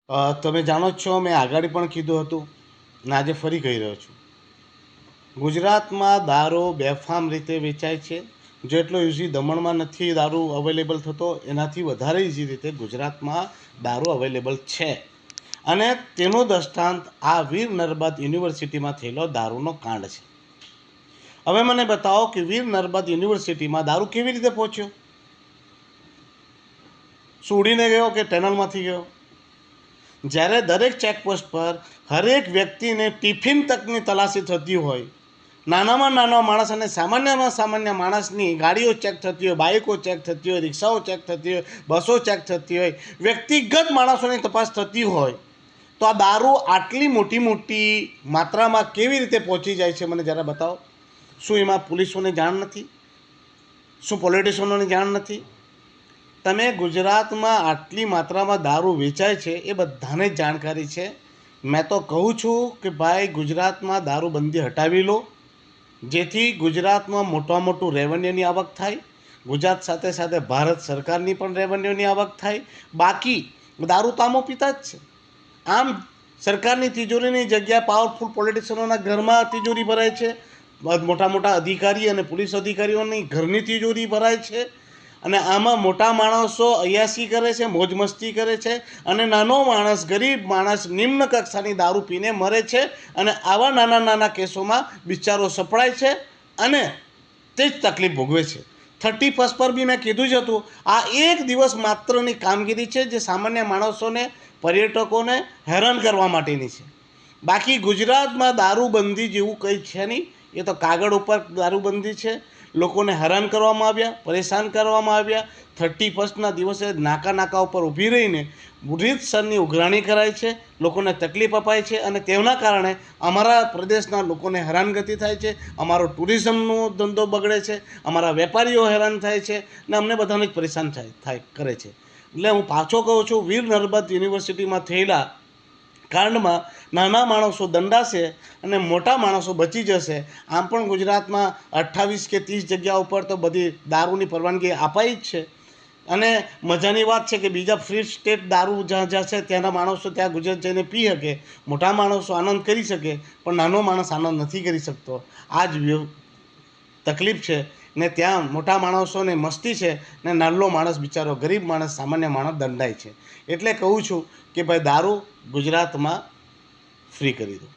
તમે જાણો જ છો, મેં આગળ પણ કીધું હતું ને આજે ફરી કહી રહ્યો છું. ગુજરાતમાં દારૂ બેફામ રીતે વેચાય છે. જેટલો ઇઝી દમણમાં નથી દારૂ અવેલેબલ થતો, એનાથી વધારે ઇઝી રીતે ગુજરાતમાં દારૂ અવેલેબલ છે. અને તેનો દૃષ્ટાંત આ વીર નર્મદ યુનિવર્સિટીમાં થયેલો દારૂનો કાંડ છે. હવે મને બતાવો કે વીર નર્મદ યુનિવર્સિટીમાં દારૂ કેવી રીતે પહોંચ્યો? શું ઉડીને ગયો કે ટનલમાંથી ગયો? જ્યારે દરેક ચેકપોસ્ટ પર હરેક વ્યક્તિને ટિફિન તકની તલાશી થતી હોય, નાનામાં નાનો માણસ અને સામાન્યમાં સામાન્ય માણસની ગાડીઓ ચેક થતી હોય, બાઇકો ચેક થતી હોય, રિક્ષાઓ ચેક થતી હોય, બસો ચેક થતી હોય, વ્યક્તિગત માણસોની તપાસ થતી હોય, તો આ દારૂ આટલી મોટી મોટી માત્રામાં કેવી રીતે પહોંચી જાય છે? મને જરા બતાવો. શું એમાં પોલીસોને જાણ નથી? શું પોલિટિશિયનોને જાણ નથી? તમે ગુજરાતમાં આટલી માત્રામાં દારૂ વેચાય છે એ બધાને જ જાણકારી છે. મેં તો કહું છું કે ભાઈ, ગુજરાતમાં દારૂબંધી હટાવી લો, જેથી ગુજરાતમાં મોટામાં મોટું રેવન્યુની આવક થાય. ગુજરાત સાથે સાથે ભારત સરકારની પણ રેવન્યુની આવક થાય. બાકી દારૂ તો આમો પીતા જ છે. આમ સરકારની તિજોરીની જગ્યાએ પાવરફુલ પોલિટિશિયનોના ઘરમાં તિજોરી ભરાય છે, મોટા મોટા અધિકારી અને પોલીસ અધિકારીઓની ઘરની તિજોરી ભરાય છે. અને આમાં મોટા માણસો અયાસી કરે છે, મોજ મસ્તી કરે છે, અને નાનો માણસ, ગરીબ માણસ નિમ્ન કક્ષાની દારૂ પીને મરે છે. અને આવા નાના નાના કેસોમાં બિચારો સપડાય છે અને તે જ તકલીફ ભોગવે છે. 31 પર બી મેં કીધું જ હતું, આ એક દિવસ માત્રની કામગીરી છે જે સામાન્ય માણસોને, પર્યટકોને હેરાન કરવા માટેની છે. બાકી ગુજરાતમાં દારૂબંધી જેવું કંઈ છે નહીં. એ તો કાગળ ઉપર દારૂબંધી છે. લોકોને હેરાન કરવામાં આવ્યા, પરેશાન કરવામાં આવ્યા. 31ના દિવસે નાકા નાકા ઉપર ઊભી રહીને રીતસરની ઉઘરાણી કરાય છે, લોકોને તકલીફ અપાય છે, અને તેના કારણે અમારા પ્રદેશના લોકોને હેરાનગતિ થાય છે. અમારો ટુરિઝમનો ધંધો બગડે છે, અમારા વેપારીઓ હેરાન થાય છે, ને અમને બધાને જ પરેશાન કરે છે. એટલે હું પાછો કહું છું, વીર નર્મદ યુનિવર્સિટીમાં થયેલા કાંડમાં નાના માણસો દંડાશે અને મોટા માણસો બચી જશે. આમ પણ ગુજરાતમાં 28 કે 30 જગ્યા ઉપર તો બધી દારૂની પરવાનગી અપાઈ જ છે. અને મજાની વાત છે કે બીજા ફ્રી સ્ટેટ દારૂ જ્યાં જ્યાં છે ત્યાંના માણસો ત્યાં ગુજરાત જઈને પી શકે, મોટા માણસો આનંદ કરી શકે, પણ નાનો માણસ આનંદ નથી કરી શકતો. આ જ તકલીફ છે. ને ત્યાં મોટા માણસોને મસ્તી છે ને નાનો માણસ, બિચારો ગરીબ માણસ, સામાન્ય માણસ દંડાય છે. એટલે કહું છું કે ભાઈ, દારૂ ગુજરાતમાં ફ્રી કરી દો.